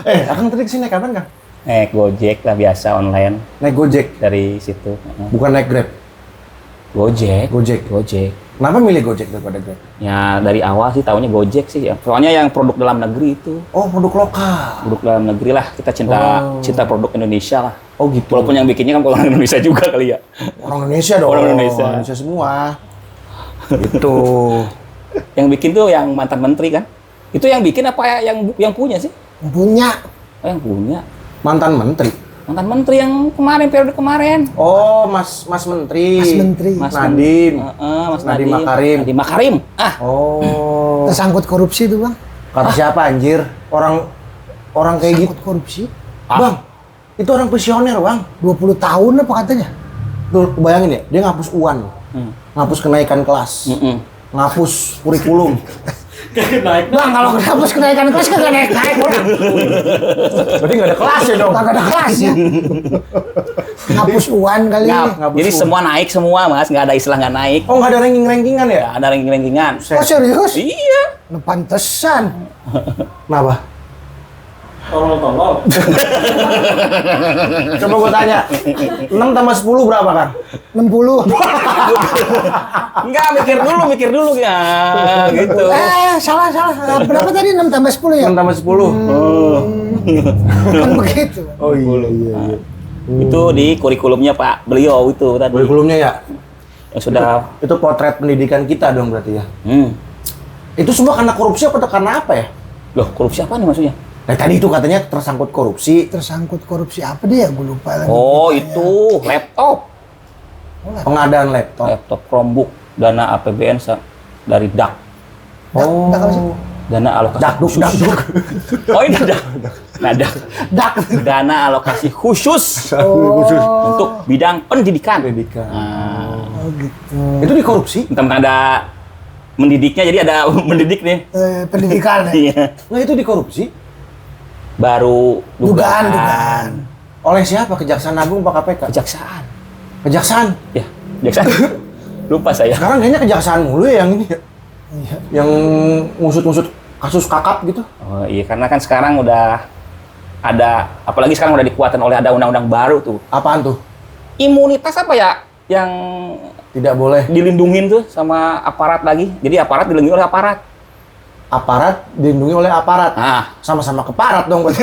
Akang tadi kesini naik kapan, Kang? Naik Gojek lah biasa online Naik Gojek? dari situ. Bukan naik Grab? Gojek. Gojek. Kenapa milih Gojek daripada Grab? Ya dari awal sih taunya Gojek sih ya. Soalnya yang produk dalam negeri itu. Oh, produk lokal. Produk dalam negeri lah. Kita cinta produk Indonesia lah. Oh gitu. Walaupun yang bikinnya kan orang Indonesia juga kali ya. Orang Indonesia dong. Orang Indonesia. Semua. Gitu. Yang bikin tuh yang mantan menteri kan? Itu yang bikin apa yang punya sih? Punya. Oh, yang punya. Mantan menteri. Mantan menteri yang kemarin periode kemarin. Oh, Mas Menteri. Mas Menteri. Mas Nadiem. Mas Nadiem Makarim. Nadiem Makarim. Oh. Tersangkut korupsi itu, Bang. Kata siapa anjir? Orang kayak gitu. Tersangkut korupsi. Bang, itu orang visioner, Bang. 20 tahun apa katanya? Tuh, bayangin ya, dia ngapus UAN. Ngapus kenaikan kelas. Ngapus kurikulum. Bang, kalau hapus kenaikan kelas kagak naik-naik orang. Berarti nggak ada kelasnya dong. Kagak ada kelasnya. Ngapus UAN kali. Ngapus Jadi UAN. semua naik semua, Mas. Nggak ada istilah nggak naik. Oh, nggak ada ranking-rankingan ya? Nggak ada ranking-rankingan. Oh, serius? Iya. Nah, pantesan. Kenapa? Tolol. Coba gue tanya, 6 tambah 10 berapa, Kang? 60. Enggak, mikir dulu ya. Gitu. Salah. Berapa tadi? 6 tambah 10 ya? 6 tambah 10. Kan begitu. Oh iya. Itu di kurikulumnya Pak beliau itu tadi. Kurikulumnya ya? Yang sudah Itu potret pendidikan kita dong berarti ya? Itu semua karena korupsi atau karena apa ya? Loh, korupsi apa nih maksudnya? Nah tadi itu katanya tersangkut korupsi. Tersangkut korupsi apa dia? Gue lupa lagi. Oh, itu laptop. Pengadaan laptop. Laptop Chromebook, dana APBN dari DAK. Oh. Dak apa sih? Dana alokasi Dakduk. Oh, ini DAK. Nah, Dak. Dana alokasi khusus Khusus. untuk bidang pendidikan. Pendidikan. Oh gitu. Itu dikorupsi? Tentang ada mendidiknya, jadi ada mendidik nih. Pendidikan ya? Iya. Nah itu dikorupsi? Baru Dugaan. Oleh siapa? Kejaksaan Agung Pak KPK? Kejaksaan. Kejaksaan? Ya, kejaksaan. Lupa saya. Sekarang kayaknya kejaksaan mulu ya yang ini ya? Iya. Yang ngusut-ngusut kasus kakap gitu? Oh iya, karena kan sekarang udah ada, apalagi sekarang udah dikuatkan oleh ada undang-undang baru tuh. Apaan tuh? Imunitas apa ya yang Tidak boleh. dilindungin tuh sama aparat lagi. Jadi aparat dilindungi oleh aparat. Aparat dilindungi oleh aparat. Nah, Sama-sama keparat dong berarti.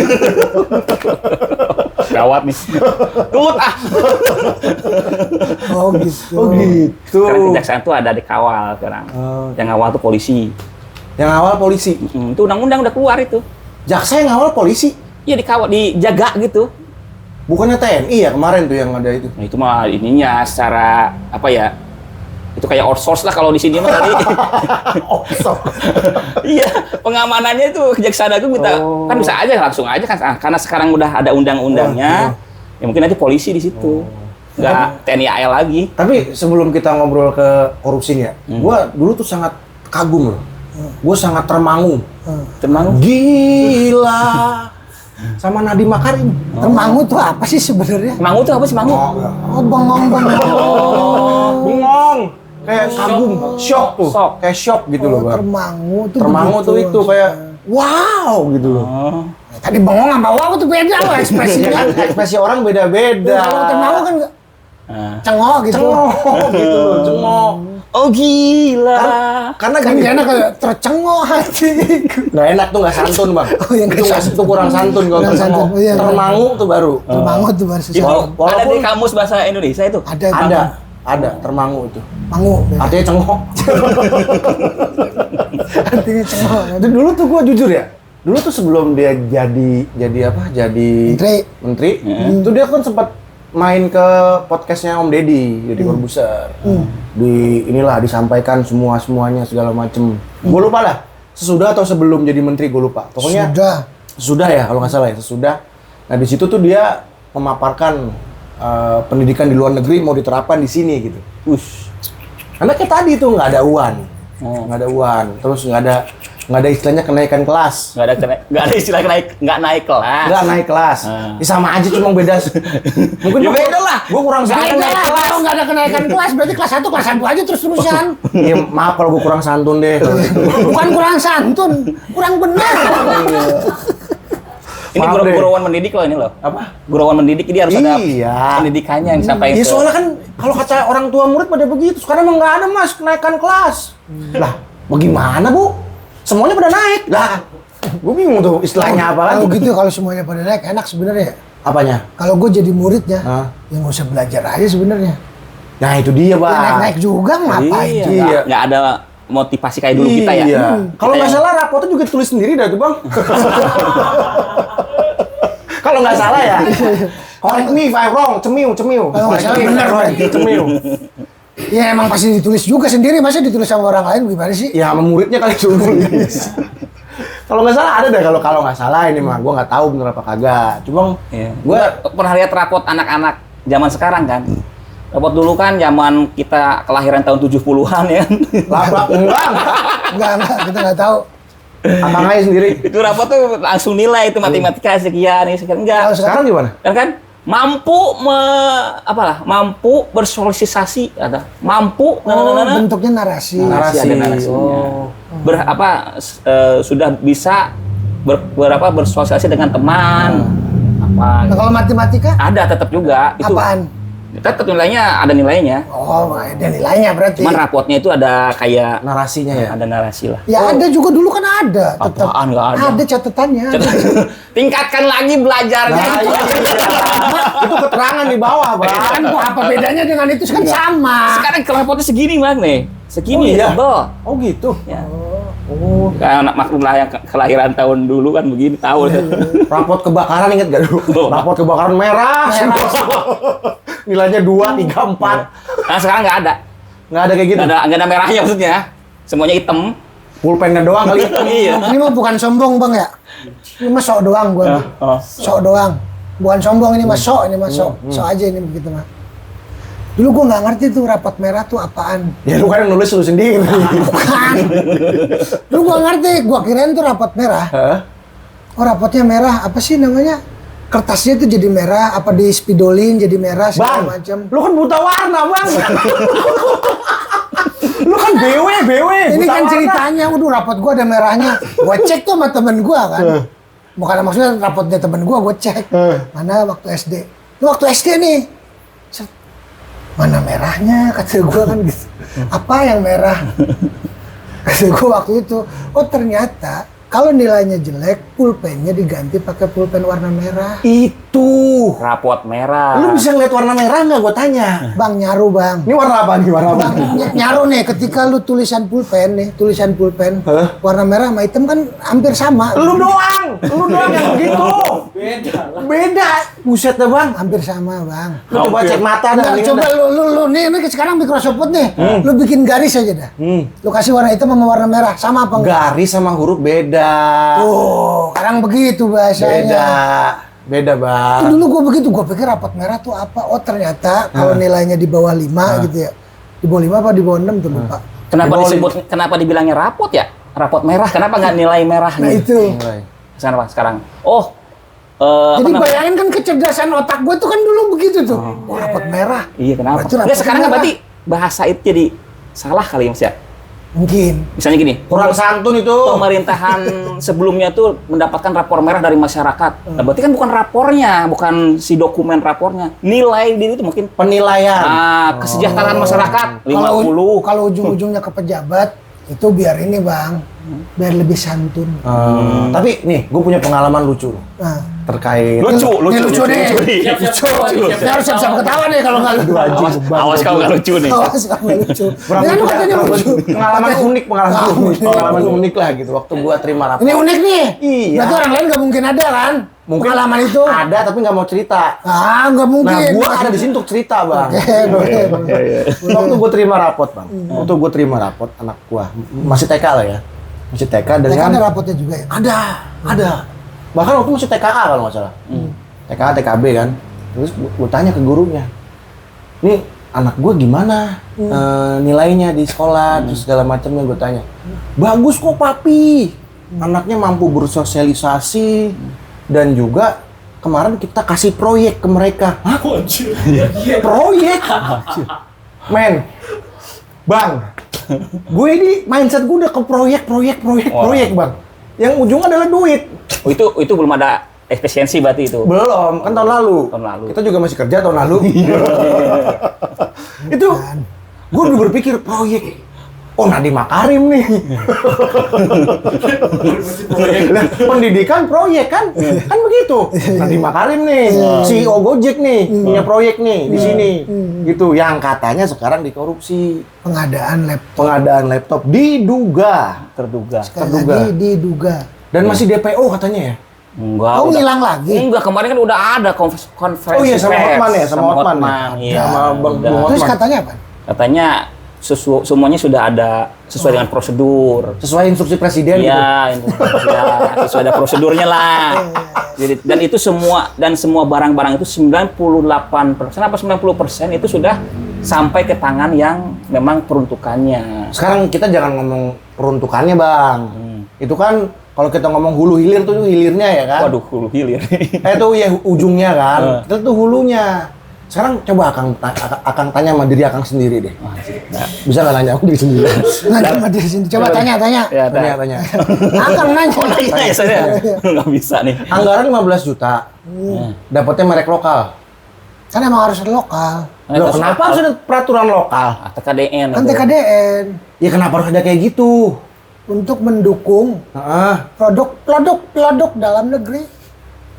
gawat nih. Tut ah. Oh gitu. Oh gitu. Sekarang kejaksaan tuh ada dikawal sekarang. Yang ngawal tuh polisi. Yang awal polisi. Itu undang-undang udah keluar itu. Jaksa yang awal polisi. Iya dikawal, dijaga gitu. Bukannya TNI ya kemarin tuh yang ada itu. Nah itu mah ininya secara apa ya? Itu kayak outsource lah kalau di sini mah tadi. Iya, pengamanannya itu kejaksaan agung kita kan bisa aja langsung aja kan karena sekarang udah ada undang-undangnya. Ya mungkin nanti polisi di situ. Nggak TNI AL lagi. Tapi sebelum kita ngobrol ke korupsi nih ya, gua dulu tuh sangat kagum loh. Gua sangat termangu. Termangu. Gila. Sama Nadiem Makarim. Termangu tuh apa sih sebenarnya? Mangu tuh apa sih mangu? Oh, bengong. Bengong. Kayak kagum, shock tuh. Shock. Kayak shock gitu loh, Bang. Termangu tuh. Termangu begitu. tuh itu kayak wow gitu loh. Tadi bengong sama wow tuh beda loh ekspresinya. Ekspresi orang beda-beda. Kalau termangu kan cengok gitu. Cengok gitu loh, cengok. Oh gila. Karena Kan gini, dia enak kayak tercengok hati. nggak enak tuh nggak santun bang. Oh, yang itu nggak nggak itu kurang santun kalau Kurang termangu. santun, iya. Termangu tuh baru. Termangu tuh baru Itu sesuatu. ada di kamus bahasa Indonesia itu. Ada. Termangu itu. Mangu. Artinya cengok. Artinya cengok. Itu dulu tuh gua jujur ya. Dulu tuh sebelum dia jadi apa? Jadi menteri. Itu dia kan sempat main ke podcastnya Om Deddy, Deddy Corbuzier. Inilah disampaikan semuanya segala macem. Gue lupa lah. Sesudah atau sebelum jadi menteri gue lupa. Pokoknya sesudah ya kalau nggak salah ya sesudah. Nah di situ tuh dia memaparkan pendidikan di luar negeri mau diterapkan di sini gitu. Karena kayak tadi tuh nggak ada uan, nggak ada uan. Terus nggak ada istilahnya kenaikan kelas. Nggak ada istilah nggak naik kelas. Nggak naik kelas. Ya sama aja cuma beda. Mungkin Ya beda lah. Gue kurang santun naik kelas. Kalau nggak ada kenaikan kelas, berarti kelas 1, kelas 1 aja terus-terusan. Ya maaf kalau gue kurang santun deh. Bukan kurang santun, kurang benar. Ini gurauan mendidik loh ini loh. Apa? Gurauan mendidik ini harus ada pendidikannya yang disampaikan. Iya soalnya kan kalau kata orang tua murid pada begitu. Sekarang emang nggak ada mas kenaikan kelas. Lah, bagaimana bu? Semuanya pada naik. Lah, gue bingung tuh istilahnya apa Kalau lagi. gitu kalau semuanya pada naik enak sebenarnya. Apanya? Kalau gue jadi muridnya, Hah? ya nggak usah belajar aja sebenarnya. Nah itu dia bang. Ya, naik-naik juga ngapain? Iya. Nggak ada motivasi kayak dulu kita ya. Iya. Kalau nggak Kita salah rapotnya juga tulis sendiri dah tuh bang. Kalau nggak salah ya. Correct me if I'm wrong. Cemiu. Kalau nggak salah benar, Bang. Cemiu. Ya emang pasti ditulis juga sendiri, masa ditulis sama orang lain gimana sih? Ya sama muridnya kali suruh nulis. Kalau nggak salah ada deh kalau nggak salah ini mah. Gue nggak tahu bener apa kagak. Cuma Iya. Gue pernah lihat rapot anak-anak zaman sekarang kan. Rapot dulu kan zaman kita kelahiran tahun 70-an ya. laprak enggak. Enggak, kita nggak tahu. Akang aja sendiri. Itu rapot tuh langsung nilai itu matematika sekian ini sekian enggak. Sekarang gimana? Kan mampu mampu bersosialisasi ada. Mampu Bentuknya narasi. Narasi. ada narasinya. Oh. Sudah bisa bersosialisasi dengan teman. Nah, Apa kalau matematika, ada tetap juga itu. apaan? Tetap nilainya ada nilainya. Oh, ada nilainya berarti. Cuman rapotnya itu ada kayak Narasinya ya. ada narasi lah. Ya ada juga dulu kan ada. Tetap Apaan nggak ada? Ada catatannya. Tingkatkan lagi belajarnya. Nah, iya. Itu keterangan di bawah bang. Kan apa bedanya dengan itu kan sama. Sekarang rapotnya segini bang nih. Segini Oh, iya? tebel. Oh gitu. Ya. Oh. Kayak anak maklum lah yang kelahiran tahun dulu kan begini tahu. Rapot kebakaran inget gak dulu? Rapot kebakaran merah. Nilainya 2, 3, 4. Nah sekarang nggak ada. Nggak ada kayak gitu. Nggak ada merahnya maksudnya. Semuanya hitam. Pulpennya doang kali. Iya. Ini mah bukan sombong bang ya. Ini mah sok doang gua. Sok doang. Bukan sombong ini mah sok, ini mah sok. Sok aja ini begitu mah. Dulu gua nggak ngerti tuh rapat merah tuh apaan. Ya lu kan yang nulis lu sendiri. Bukan. Dulu gua ngerti, gua kirain tuh rapat merah. Hah? Oh rapotnya merah, apa sih namanya? Kertasnya tuh jadi merah, apa di spidolin jadi merah segala Bang, macam. lu kan buta warna bang. Lu kan BW. Ini buta kan warna. ceritanya, waduh rapot gua ada merahnya. Gua cek tuh sama temen gua kan. Bukan maksudnya rapotnya temen gua cek. Mana waktu SD. Ini waktu SD nih. Set. Mana merahnya? Kata gua kan gitu. Apa yang merah? Kata gua waktu itu. Oh ternyata kalau nilainya jelek, pulpennya diganti pakai pulpen warna merah. Itu. Rapot merah. Lu bisa ngeliat warna merah nggak? Gua tanya. Bang nyaru bang. Ini warna apa nih? Warna apa? Bang, nyaru nih ketika lu tulisan pulpen Hah? warna merah sama hitam kan hampir sama. Lu doang yang begitu. Beda. Buset dah bang. Hampir sama bang. Lu coba cek mata dah. Nah, coba lu nih sekarang Microsoft Word nih. Lu bikin garis aja dah. Lu kasih warna hitam sama warna merah sama apa enggak? Garis sama huruf beda. Oh, sekarang begitu bahasanya. Beda bang. Itu dulu gua begitu, gua pikir rapat merah tuh apa? Oh, ternyata kalau nilainya di bawah 5 gitu ya. Di bawah 5 apa di bawah 6 tuh lupa. Kenapa dibilangnya rapot ya? Rapot merah. Kenapa nggak nilai merah? Nah, nih? itu. Sekarang. Oh. Jadi bayangin kan kecerdasan otak gua tuh kan dulu begitu tuh. Oh, rapat merah. Iya kenapa? Berarti rapot Nggak, sekarang kan merah. berarti bahasa itu jadi salah kali ya mas ya? Mungkin. Misalnya gini, Kurang santun itu. pemerintahan sebelumnya tuh mendapatkan rapor merah dari masyarakat. Nah, berarti kan bukan rapornya, bukan si dokumen rapornya. Nilai diri itu mungkin Penilaian. kesejahteraan masyarakat 50. Kalau ujung-ujungnya ke pejabat itu biar ini bang, biar lebih santun. Tapi nih, gue punya pengalaman lucu Nah, terkait. Ini lucu nih. Lucu. Ini harus siap-siap ketawa nih kalau nggak lucu. Awas kalau nggak lucu nih. Awas kalau nggak lucu. Kurang Ini kan lucu, katanya lucu. pengalaman unik, Ah, pengalaman unik lah gitu. Waktu gua terima rapor. Ini unik nih. Iya. Berarti orang lain nggak mungkin ada kan? Mungkin Pengalaman itu. ada tapi nggak mau cerita. Ah, nggak mungkin. Nah, gua ada di sini untuk cerita, Bang. Boleh. Waktu gua terima rapot, Bang. Waktu gua terima rapot, anak gua masih TK lah ya. Masih TK Mereka dengan ada rapotnya juga ya? ada. Bahkan waktu masih TKA kalau nggak salah. TKA, TKB kan. Terus gua tanya ke gurunya. Nih, anak gua gimana nilainya di sekolah, terus segala macamnya gua tanya. Bagus kok, Papi. Anaknya mampu bersosialisasi dan juga kemarin kita kasih proyek ke mereka. Hah? Proyek? Men, Bang, gue ini mindset gue udah ke proyek, Bang. Yang ujungnya adalah duit. Oh, itu belum ada efisiensi berarti itu. Belum, kan tahun lalu. Tahun lalu. Kita juga masih kerja tahun lalu. Itu gue udah berpikir proyek. Oh, Nadiem Makarim nih. Nah, pendidikan proyek kan begitu. Nadiem Makarim nih, CEO Gojek nih, punya proyek nih di sini. Gitu, yang katanya sekarang dikorupsi. Pengadaan laptop Diduga. Terduga. sekali lagi diduga. Dan masih DPO katanya ya. Enggak. Oh, ngilang lagi. Enggak, kemarin kan udah ada konferensi Oh iya, sama pers. Hotman ya, sama Hotman ya? Iya. Sama Bang Udah. Hotman. Terus katanya apa? Katanya semuanya sudah ada sesuai dengan prosedur. Sesuai instruksi presiden gitu. Iya, ya, sesuai ada prosedurnya lah. Jadi, dan semua barang-barang itu 98% apa 90% itu sudah sampai ke tangan yang memang peruntukannya. Sekarang kita jangan ngomong peruntukannya, Bang. Itu kan kalau kita ngomong hulu hilir tuh hilirnya ya kan? Waduh, hulu hilir. Itu ya ujungnya kan. Kita tuh hulunya. Sekarang coba Akang tanya sama diri Akang sendiri deh. Bisa nggak nanya aku diri sendiri? Nanya sama diri sini. Coba tanya. Ya, Tanya. Akang nanya. Tanya saya. Nggak bisa nih. Anggaran 15 juta. Dapatnya merek lokal. Kan emang harus lokal. Loh, kenapa harus ada peraturan lokal? TKDN. Kan TKDN. Ya kenapa harus ada kayak gitu? Untuk mendukung produk dalam negeri.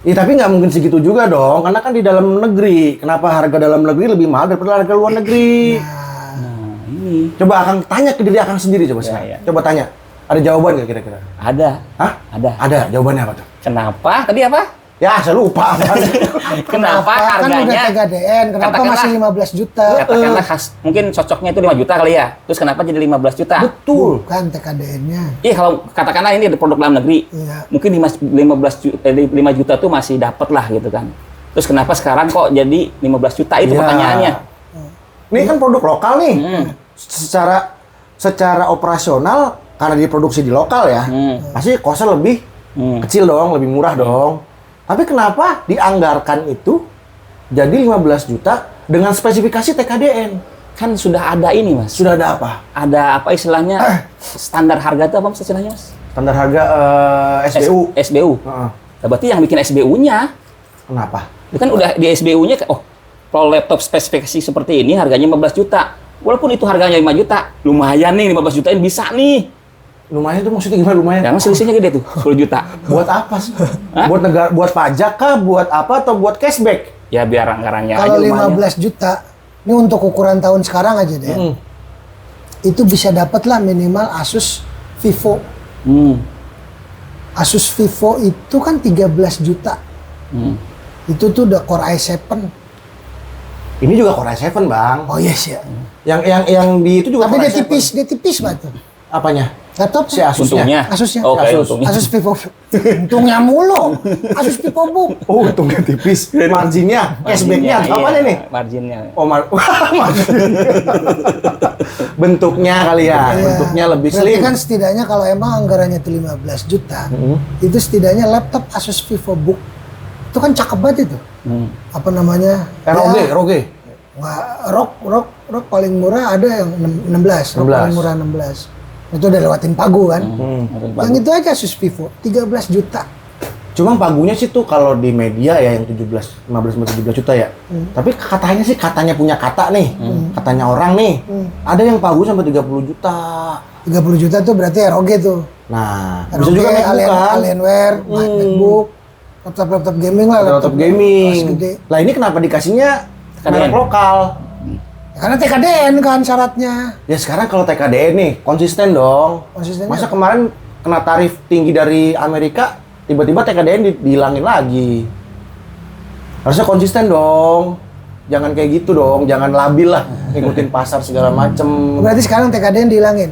Ya tapi nggak mungkin segitu juga dong, karena kan di dalam negeri. Kenapa harga dalam negeri lebih mahal daripada harga luar negeri? Nah, ini. Coba Akang tanya ke diri Akang sendiri coba sekarang. Ya. Coba tanya. Ada jawaban nggak kira-kira? Ada. Hah? Ada. Ada. Jawabannya apa tuh? Kenapa? Tadi apa? Ya, saya lupa. Kenapa Kan udah harganya? TKDN, kenapa Katakanlah- masih 15 juta? Katakanlah mungkin cocoknya itu 5 juta kali ya. Terus kenapa jadi 15 juta? Betul. Bukan TKDN-nya. Iya, kalau katakanlah ini ada produk dalam negeri. Iya. Mungkin 5 juta tuh masih dapat lah gitu kan. Terus kenapa sekarang kok jadi 15 juta itu Iya. pertanyaannya? Ini kan produk lokal nih. Secara operasional karena diproduksi di lokal ya, pasti kosnya lebih kecil dong, lebih murah dong. Tapi kenapa dianggarkan itu jadi 15 juta dengan spesifikasi TKDN? Kan sudah ada ini, Mas. Sudah ada apa? Ada apa istilahnya? Standar harga itu apa Mas istilahnya, Mas? Standar harga SBU. SBU. Heeh. Nah, berarti yang bikin SBU-nya Kenapa? itu kan udah di SBU-nya, kalau laptop spesifikasi seperti ini harganya 15 juta. Walaupun itu harganya 5 juta, lumayan nih 15 jutain bisa nih. Lumayan tuh maksudnya gimana lumayan? Yang selisihnya gede tuh, 10 juta. Buat apa sih? Hah? Buat negara, buat pajak kah? Buat apa atau buat cashback? Ya biar anggarannya aja Kalau lumayan. 15 juta, ini untuk ukuran tahun sekarang aja deh. Itu bisa dapat lah minimal Asus Vivo. Asus Vivo itu kan 13 juta. Itu tuh udah Core i7. Ini juga Core i7, Bang. Oh yes ya. Yang di itu juga Tapi Core dia i7. tipis banget tuh. Apanya? Laptop Si Asusnya. Untungnya. Asusnya. Oke, Asus. untungnya. Asus Vivo. Untungnya mulu. Asus Vivo Book. Oh, untungnya tipis. Marginnya, cashbacknya, Marginnya, apanya iya, nih? Marginnya. Oh, bentuknya kali ya, Iya. bentuknya lebih Berarti slim. kan setidaknya kalau emang anggarannya itu 15 juta, itu setidaknya laptop Asus Vivo Book. Itu kan cakep banget itu. Apa namanya? ROG, Ya, ROG. ROG paling murah ada yang 16. ROG 16. paling murah 16. Itu udah lewatin pagu kan. Yang itu aja Asus Vivo 13 juta. Cuma pagunya sih tuh kalau di media ya yang 15 juta ya. Tapi katanya punya kata nih. Katanya orang nih. Ada yang pagu sampai 30 juta. 30 juta tuh berarti ROG tuh. Nah, bisa ROG, juga MacBook kan. Alienware, MacBook, laptop gaming lah. Laptop gaming. kelas gede. Lah ini kenapa dikasihnya merek lokal? Karena TKDN kan syaratnya. Ya sekarang kalau TKDN nih konsisten dong. Konsistennya Masa kemarin kena tarif tinggi dari Amerika, tiba-tiba TKDN dihilangin lagi. Harusnya konsisten dong. Jangan kayak gitu dong, jangan labil lah ngikutin pasar segala macem. Berarti sekarang TKDN dihilangin.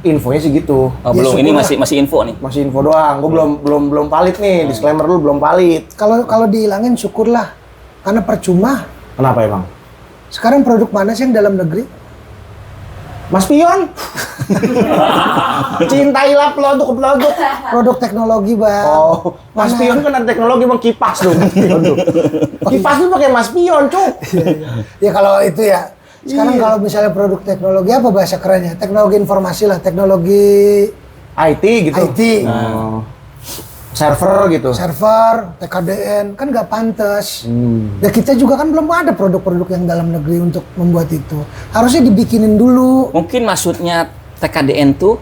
Infonya sih gitu. Oh, Ya, belum, ini syukurlah. masih info nih. Masih info doang. Gue belum valid nih. Disclaimer dulu belum valid. Kalau dihilangin syukurlah. Karena percuma. Kenapa emang? Sekarang produk mana sih yang dalam negeri? Mas Pion. Cintailah produk-produk. Produk teknologi, Bang. Oh, Mas Mana? Pion kan ada teknologi bang kipas tuh. Mas Pion tuh. Kipas tuh pakai Mas Pion, cuk. Ya kalau itu ya. Sekarang Iya. kalau misalnya produk teknologi apa bahasa kerennya? Teknologi informasi lah, teknologi IT gitu. IT. Oh. server gitu. Server, TKDN, kan nggak pantas. Dan kita juga kan belum ada produk-produk yang dalam negeri untuk membuat itu. Harusnya dibikinin dulu. Mungkin maksudnya TKDN tuh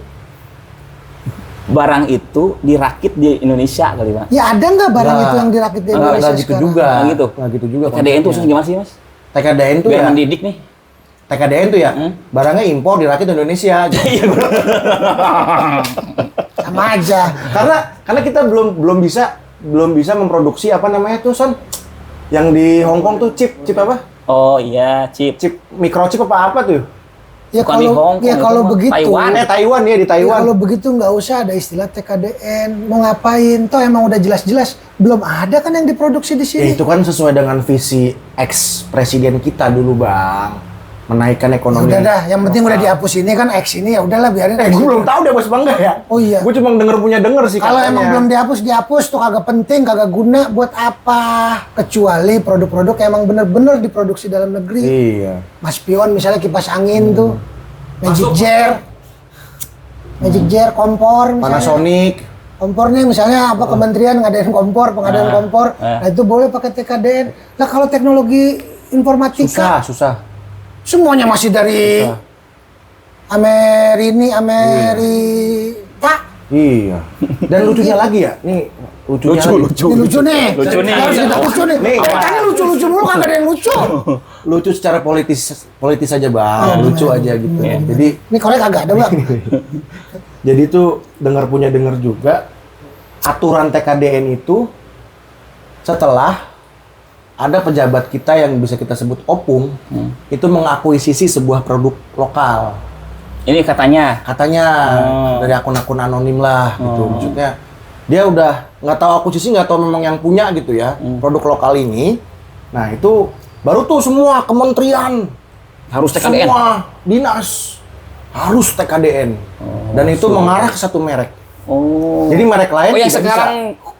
barang itu dirakit di Indonesia kali, Pak. Ya ada nggak barang itu yang dirakit di Indonesia Nggak gitu sekarang? juga. Nggak gitu juga. TKDN tuh maksudnya gimana sih, Mas? TKDN tuh Biar ya. mendidik nih. TKDN tuh ya. Barangnya impor dirakit di Indonesia. Sama aja. Karena kita belum bisa memproduksi apa namanya tuh Son, yang di Hong Kong tuh chip apa? Oh iya, chip. Microchip apa tuh? Ya Bukan di Hong Kong, kalau itu mah begitu. Taiwan. Taiwan ya, di Ya, Taiwan. kalau begitu nggak usah ada istilah TKDN. Mau ngapain? Toh emang udah jelas-jelas belum ada kan yang diproduksi di Ya, sini. itu kan sesuai dengan visi ex presiden kita dulu, Bang. Menaikkan ekonomi. Udah dah, yang penting udah dihapus ini kan X ini ya udahlah biarin. Gue belum tahu deh Bos Bangga ya. Oh iya. Gue cuma denger sih Kalau katanya. emang belum dihapus tuh kagak penting, kagak guna buat apa? Kecuali produk-produk yang emang bener-bener diproduksi dalam negeri. Iya. Mas Pion misalnya kipas angin tuh, Magic Jar, kompor misalnya. Panasonic. Kompornya misalnya apa kementerian ngadain kompor, pengadaan kompor. Nah itu boleh pakai TKDN. Lah kalau teknologi informatika Susah. semuanya masih dari Amerika. Iya. Dan lucunya lagi ya, nih lucunya lagi. Ini lucu nih. Lucu nih. Harus kita lucu nih. Nih. Tadi lucu-lucu mulu kagak ada yang lucu. Lucu secara politis aja Bang, lucu aja gitu. Jadi Ini korek kagak ada, Bang. jadi tuh dengar juga aturan TKDN itu setelah ada pejabat kita yang bisa kita sebut opung itu mengakuisisi sebuah produk lokal. Ini katanya. Dari akun-akun anonim lah gitu. Maksudnya dia udah nggak tahu akuisisi, nggak tahu memang yang punya gitu ya produk lokal ini. Nah itu baru tuh semua kementerian Harus TKDN. semua dinas harus TKDN dan itu mengarah ke satu merek. Oh. Jadi merek lain Oh yang tidak sekarang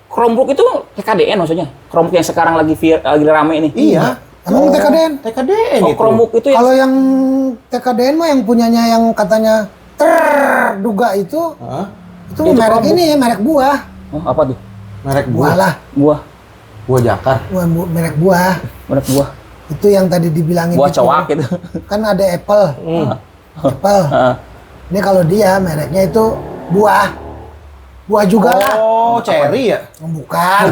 Chromebook itu TKDN maksudnya? Chromebook yang sekarang lagi rame ini? Iya. Emang TKDN? TKDN Oh itu. Chromebook itu yang Kalau yang TKDN mah yang punyanya yang katanya terduga itu Hah? itu Itu merek Chromebook. ini, merek buah. Oh, apa tuh? Merek Buah buah. lah, Buah. Buah jakar. merek buah. Merek buah. Itu yang tadi dibilangin Buah itu. cowak gitu. Kan ada Apple. Apple. Heeh. Ini kalau dia mereknya itu buah. Buah juga lah. Oh, cherry ya? Bukan.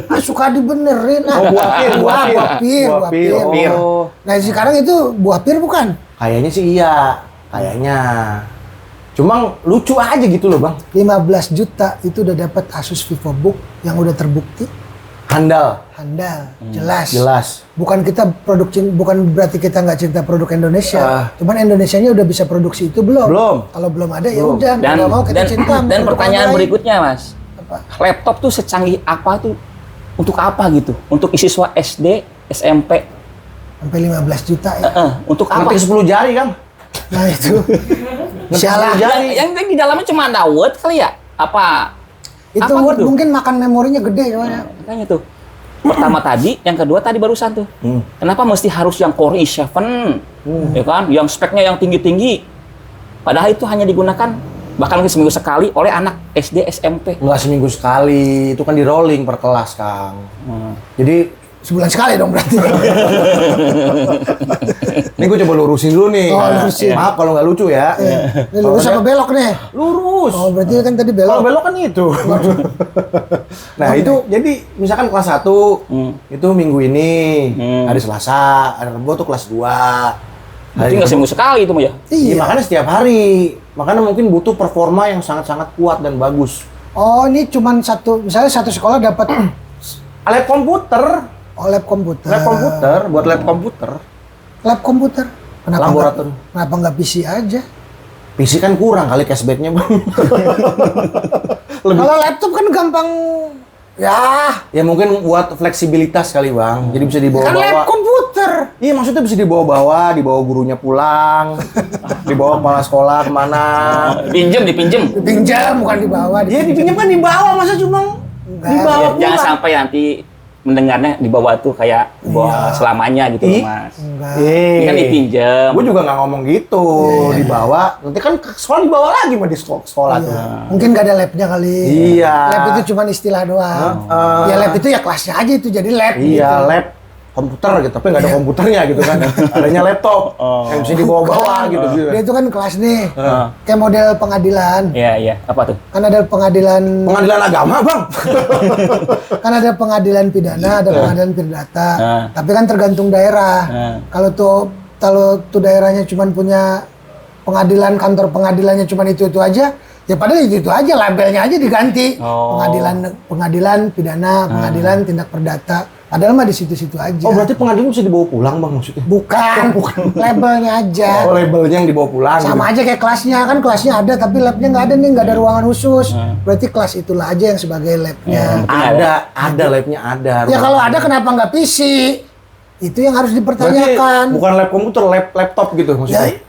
Ah, suka dibenerin. Ah. Oh, buah pir, buah pir. Buah pir. Buah pir. Oh. Nah, sekarang itu buah pir bukan? Kayaknya sih iya. Kayaknya. Cuma lucu aja gitu loh, Bang. 15 juta itu udah dapat Asus VivoBook yang udah terbukti Handal. handal, jelas. Jelas. Bukan kita bukan berarti kita nggak cinta produk Indonesia. Cuman Indonesianya udah bisa produksi itu belum? Belum. Kalau belum ada ya Belum. udah nggak mau kita cinta. sama dan produk pertanyaan orang lain. berikutnya, Mas. Apa? Laptop tuh secanggih apa tuh? Untuk apa gitu? Untuk siswa SD, SMP, Sampai 15 juta ya. untuk apa? Ngetik 10 jari, Kang. Nah itu. Salah. Yang di dalamnya cuma ada Word kali ya? Apa? Itu apa Word gitu? mungkin makan memorinya gede soalnya. Makanya tuh. Pertama tadi, yang kedua tadi barusan tuh. Kenapa mesti harus yang Core i7? Ya kan? Yang speknya yang tinggi-tinggi. Padahal itu hanya digunakan bahkan mungkin seminggu sekali oleh anak SD, SMP. Enggak seminggu sekali, itu kan di rolling per kelas, Kang. Jadi Sebulan sekali dong berarti. ini gue coba lurusin dulu nih. Oh, lurusin. Maaf kalau nggak lucu ya. Ini lurus apa belok nih? Lurus. Oh, berarti kan tadi Kalau belok. belok kan itu. Nah, itu jadi misalkan kelas 1 itu minggu ini, hari Selasa, hari Rabu tuh kelas 2. Berarti nggak seminggu sekali itu mah ya? Iya, Iya. makanya setiap hari. Makanya mungkin butuh performa yang sangat-sangat kuat dan bagus. Oh, ini cuman misalnya satu sekolah dapat Lab komputer, lab komputer. lab komputer, buat lab komputer. Lab komputer. Laboratorium. Kenapa nggak PC aja? PC kan kurang kali cashbacknya, Bang. Kalau laptop kan gampang. Ya, Ya mungkin buat fleksibilitas kali, Bang. Jadi bisa kan lab dibawa-bawa. komputer. Iya, maksudnya bisa dibawa-bawa, dibawa gurunya pulang, dibawa kepala sekolah kemana. Dipinjem. Dipinjam bukan dibawa. Iya, dipinjam kan dibawa, masa cuma Enggak. dibawa Ya, pulang. jangan sampai nanti mendengarnya di bawah tuh kayak di bawah selamanya gitu loh, Mas. Enggak. Ini kan dipinjam. Gue juga nggak ngomong gitu, dibawa. Nanti kan ke sekolah dibawa lagi mah di sekolah tuh. Mungkin nggak ada labnya kali. Iya. Lab itu cuma istilah doang. Ya lab itu ya kelasnya aja itu jadi lab. Iya, gitu. lab komputer gitu, tapi nggak ada komputernya gitu kan. Adanya laptop, yang bisa dibawa-bawa gitu. Dia itu kan kelas nih, kayak model pengadilan. Iya. Apa tuh? Kan ada pengadilan Agama, Bang. kan ada pengadilan pidana, ada pengadilan perdata. Tapi kan tergantung daerah. Kalau tuh daerahnya cuma punya pengadilan, kantor pengadilannya cuma itu aja, ya padahal itu aja, labelnya aja diganti. Pengadilan pidana, pengadilan tindak perdata. Padahal mah di situ-situ aja. Oh, berarti pengadilan bisa dibawa pulang, Bang, maksudnya? Bukan. Labelnya aja. Oh, labelnya yang dibawa pulang. Sama aja kayak kelasnya, kan kelasnya ada tapi labnya nggak ada nih, nggak ada ruangan khusus. Berarti kelas itulah aja yang sebagai labnya. Ada labnya ada. Ya kalau ada kenapa nggak PC? Itu yang harus dipertanyakan. Bukan lab komputer, laptop gitu maksudnya. Ya,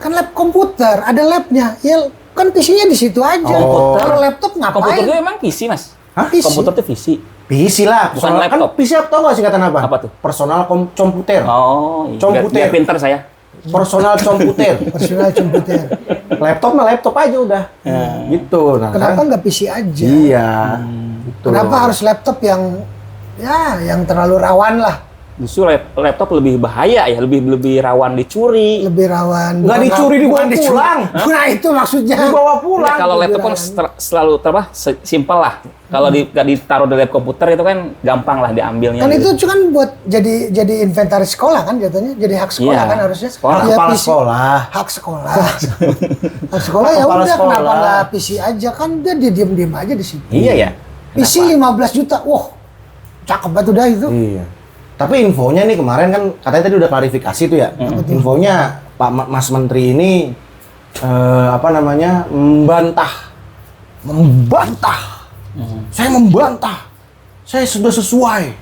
kan lab komputer, ada labnya. Ya kan PC-nya di situ aja. Kalau laptop ngapain? Komputer itu emang PC, Mas? Hah? PC? Komputer itu PC. PC lah, Bukan laptop. Kan PC tau nggak singkatan apa? Apa tuh? Personal komputer. Oh, Computer. biar pintar saya. Personal komputer. Personal komputer. Laptop mah laptop aja udah. Gitu. Nah, Kenapa kan? nggak PC aja? Iya. Gitu. Kenapa harus laptop yang terlalu rawan lah? Justru laptop lebih bahaya ya, lebih rawan dicuri. Lebih rawan. Nggak dicuri, dibawa bukan pulang. Nah itu maksudnya. Dibawa pulang. Kalau laptop kan selalu simpel lah. Kalau nggak ditaruh di lab komputer itu kan gampang lah diambilnya. Kan gitu. itu kan buat jadi inventaris sekolah kan jatuhnya, jadi hak sekolah Iya, kan harusnya. sekolah. Ya, Kepala PC, sekolah. hak sekolah. Hak sekolah ya Kepala udah, sekolah. kenapa nggak PC aja, kan dia diem aja di situ. Iya ya. PC 15 juta, wah cakep banget udah itu. Iya. Tapi infonya nih kemarin kan katanya tadi udah klarifikasi tuh ya. Infonya Pak Mas Menteri ini membantah. Saya membantah. Saya sudah sesuai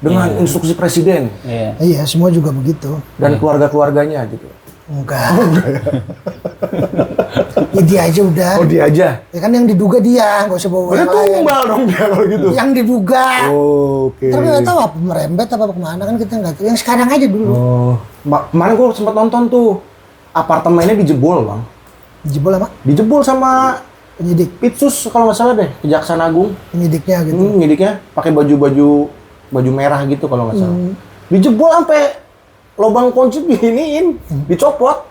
dengan instruksi presiden Iya. Iya, semua juga begitu. dan keluarga-keluarganya gitu. Enggak. Ya dia aja udah. Oh, dia aja. Ya kan yang diduga dia, nggak usah bawa Berarti yang lain. tumbal dong dia kalau gitu. Yang diduga. Oke. Tapi nggak tahu apa merembet apa kemana kan kita nggak tahu. Yang sekarang aja dulu. Oh, kemarin gua sempat nonton tuh apartemennya dijebol, Bang. Dijebol sama Dijebol sama penyidik, Pitsus kalau nggak salah deh, Kejaksaan Agung. penyidiknya gitu. Penyidiknya pakai baju merah gitu kalau nggak salah. Dijebol sampai lubang kunci diiniin, dicopot.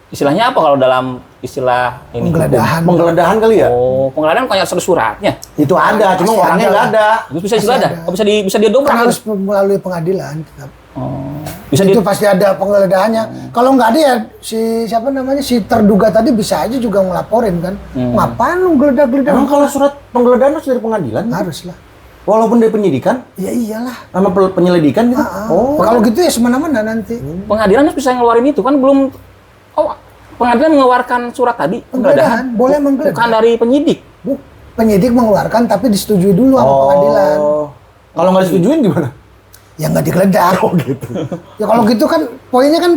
Istilahnya apa kalau dalam istilah ini? Penggeledahan. Penggeledahan kali ya? Oh, penggeledahan kayak suratnya. Itu ada, cuma pasti orangnya ada nggak lah. ada. Itu bisa Pasti ada. ada. Oh, bisa dia dobrak. Kan harus gitu? melalui pengadilan tetap. Oh. Bisa Itu pasti ada penggeledahannya. Kalau nggak ada ya si terduga tadi bisa aja juga ngelaporin kan. Ngapain lu geledah-geledah? Emang kalau surat penggeledahan harus dari pengadilan? Harus lah. Walaupun dari penyidikan, Ya iyalah. sama penyelidikan gitu? Oh, kalau gitu ya semena-mena nanti. Pengadilan harus bisa ngeluarin itu kan belum. Oh, pengadilan mengeluarkan surat tadi Penggeledahan, boleh menggeledah. bukan dari penyidik. Penyidik mengeluarkan tapi disetujui dulu sama pengadilan. Kalau nggak disetujuin gimana? Ya nggak digeledah. Oh gitu. Ya kalau gitu kan poinnya kan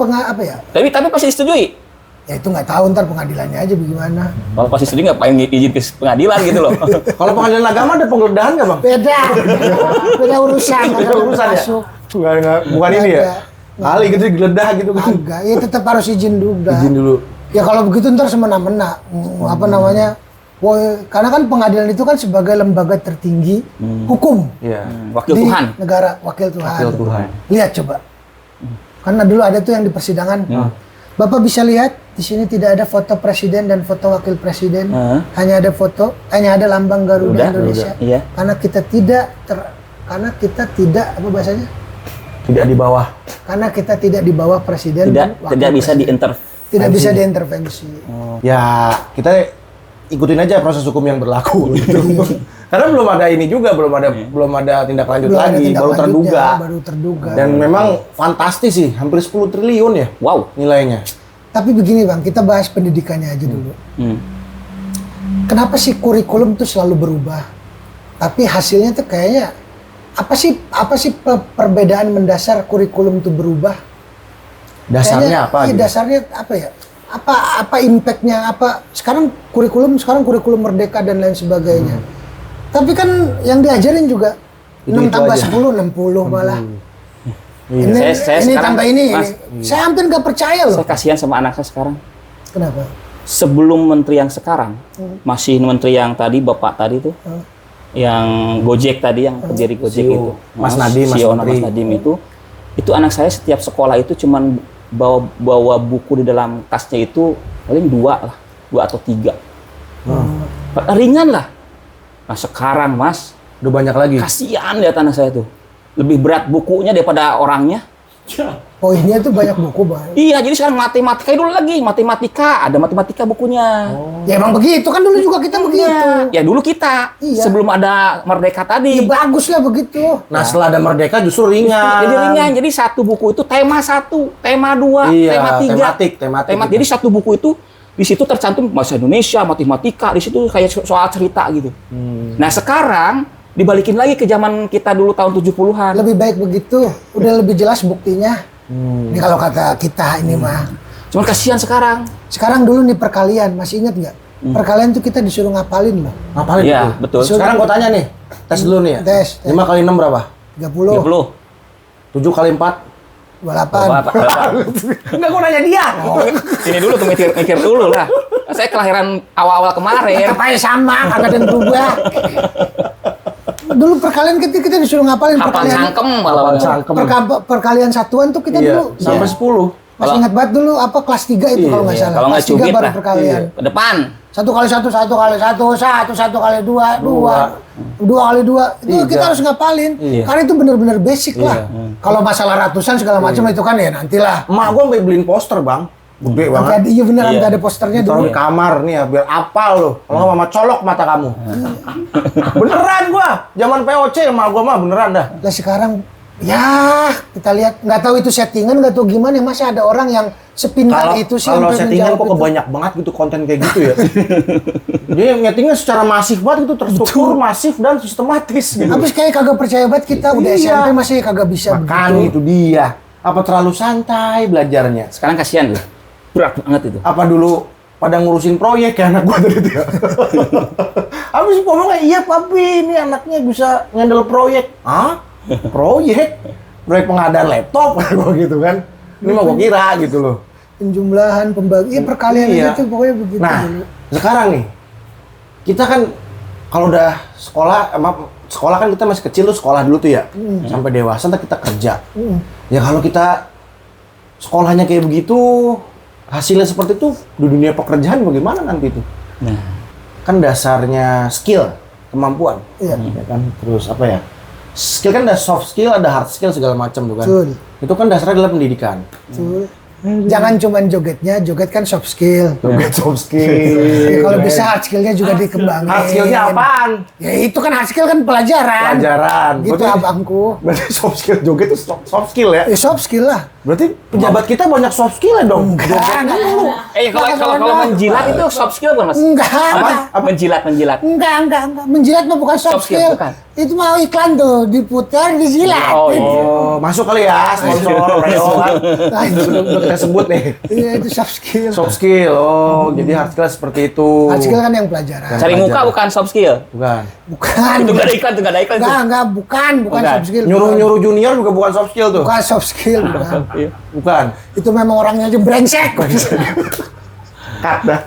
apa ya? Tapi pasti disetujui. Ya itu nggak tahu ntar pengadilannya aja bagaimana. Kalau pasti disetujui ngapain izin ke pengadilan gitu loh. Kalau pengadilan agama ada penggeledahan nggak, Bang? Beda urusan. Ada urusan ya? Masuk. Bukan ini ya? Ada. Kali gitu digeledah gitu kan. Agak, ya tetap harus izin dulu. Izin dulu. Ya kalau begitu ntar semena-mena. Apa namanya? Wah, karena kan pengadilan itu kan sebagai lembaga tertinggi hukum Iya. Wakil di Tuhan. negara, wakil Tuhan. Wakil Tuhan. Lihat coba. Karena dulu ada tuh yang di persidangan. Bapak bisa lihat di sini tidak ada foto presiden dan foto wakil presiden. Hanya ada lambang Garuda Indonesia. Iya. Karena kita tidak apa bahasanya? Tidak di bawah. Karena kita tidak di bawah presiden dan wakil Tidak bisa presiden. Tidak bisa diintervensi. Ya, kita ikutin aja proses hukum yang berlaku gitu. Karena belum ada ini juga, belum ada tindak lanjut Belum ada lagi, tindak baru lanjutnya, terduga. baru terduga. Dan memang fantastis sih, hampir 10 triliun ya Wow. nilainya. Tapi begini Bang, kita bahas pendidikannya aja dulu. Kenapa sih kurikulum tuh selalu berubah? Tapi hasilnya tuh kayaknya apa sih perbedaan mendasar kurikulum tuh berubah? Dasarnya Kayaknya, apa? iya, gitu? dasarnya apa ya? Apa impactnya? Apa sekarang kurikulum merdeka dan lain sebagainya. Tapi kan yang diajarin juga 6 Itu tambah aja. 10, 60 malah. Iya. Ini, Saya ini sekarang, tambah ini. Mas, Saya hampir nggak percaya loh. Saya kasihan sama anak saya sekarang. Kenapa? Sebelum menteri yang sekarang, masih menteri yang tadi, Bapak tadi tuh, yang Gojek tadi, yang pendiri Gojek CEO. itu. Mas Nadiem, Mas CEO Menteri. Mas Nadiem itu anak saya setiap sekolah itu cuman bawa buku di dalam tasnya itu paling 2 atau 3. Ringan lah. Nah sekarang Mas, Udah banyak lagi. kasihan lihat anak saya tuh. Lebih berat bukunya daripada orangnya. Poinnya tuh banyak buku banget. Iya, jadi sekarang matematika dulu lagi. Matematika, ada matematika bukunya. Ya emang begitu kan dulu juga kita begitu. Ya dulu kita, Iya. sebelum ada Merdeka Ya tadi. bagus lah begitu. Nah, setelah ada Merdeka justru ringan. Jadi ringan, jadi satu buku itu tema 1, tema 2, Iya, tema 3. tematik. Jadi satu buku itu di situ tercantum bahasa Indonesia, matematika, di situ kayak soal cerita gitu. Nah, sekarang dibalikin lagi ke zaman kita dulu tahun 70-an. Lebih baik begitu. Udah lebih jelas buktinya. Ini kalau kata kita ini mah. Cuman kasihan sekarang. Sekarang dulu nih perkalian, masih ingat nggak? Perkalian tuh kita disuruh ngapalin loh. Ngapalin Iya, itu? betul. Sekarang gua tanya nih. Tes dulu nih ya. Tes. 5 kali 6 berapa? 30, 30. 7 kali 4? 28. Enggak, gua nanya dia. Ini dulu tuh mikir dulu lah. Saya kelahiran awal-awal kemarin. Apanya sama, kagak ada yang berubah. Dulu perkalian kita disuruh ngapalin Hafal perkalian. cangkem Hafal malah. cangkem. Perkalian satuan tuh kita Iya, dulu. sampai 10. Masih ingat banget dulu apa kelas 3 itu kalau nggak Iya, salah. Kalau nggak Kelas 3 cubit baru lah. perkalian. Ke depan. 1 kali 1, 1 kali 1, 1 kali 2, 2. 2 kali 2. Itu Tiga. kita harus ngapalin. Iya. Karena itu benar-benar basic lah. Kalau masalah ratusan segala macam itu kan ya nantilah. Emak gua sampai beliin poster, Bang. Gede Sampai banget. ada, iya bener, Iya. sampai ada posternya Taruh dulu. di kamar nih ya, biar apal loh. Kalau nggak mama colok mata kamu. Beneran gua. Zaman POC emak gua mah beneran dah. Lah sekarang ya kita lihat, nggak tahu itu settingan, nggak tahu gimana, masih ada orang yang sepintar itu sih Kalau sampai settingan menjawab kok itu. kebanyak banget gitu konten kayak gitu ya. Dia ngettingnya secara masif banget gitu, terstruktur, masif dan sistematis gitu. Habis kayak kagak percaya banget kita udah Iya. SMP masih kagak bisa Makan begitu. itu dia. Apa terlalu santai belajarnya? Sekarang kasihan loh. Berat banget itu. Apa dulu pada ngurusin proyek ya anak gua tadi tuh ya? Habis ngomongnya, iya papi, ini anaknya bisa ngendel proyek. Hah? Proyek? Proyek pengadaan laptop? Gua gitu kan. Ini mau gua kira gitu loh. Penjumlahan, pembagi, perkalian Iya. itu pokoknya begitu Nah, dulu. sekarang nih, kita kan kalau udah sekolah kan kita masih kecil tuh sekolah dulu tuh ya. Sampai dewasa ntar kita kerja. Ya kalau kita sekolahnya kayak begitu, hasilnya seperti itu, di dunia pekerjaan bagaimana nanti itu? Nah, Kan dasarnya skill, kemampuan. Iya. Ya kan? Terus apa ya? Skill kan ada soft skill, ada hard skill segala macam tuh kan. Betul. Itu kan dasarnya adalah pendidikan. Betul. Jangan cuman jogetnya, joget kan soft skill. Joget soft skill. Ya, kalau bisa hard skillnya juga dikembangin. Hard skillnya apaan? Ya itu kan hard skill kan pelajaran. Pelajaran. Gitu Berarti- abangku. Berarti soft skill joget itu soft skill ya? Ya soft skill lah. Berarti pejabat kita banyak soft skill ya dong? Enggak. kalau menjilat itu soft skill bukan, Mas? Enggak. Apa? Menjilat. Enggak. Menjilat mah bukan soft Soft skill, skill. bukan. Itu mau iklan tuh, diputar, dijilat. Oh, iya. Oh, masuk kali ya sponsor Reo kan. Nah, itu. Udah kita sebut nih. Iya, itu soft skill. Soft skill. Oh, jadi hard skill seperti itu. Hard skill kan yang pelajaran. Cari muka bukan soft skill. Bukan. Bukan. Itu nggak ada iklan tuh. Enggak, bukan Bukan. soft skill. Nyuruh-nyuruh junior juga bukan soft skill tuh. Bukan soft skill, bukan. Bukan. Itu memang orangnya aja brengsek. Cut dah.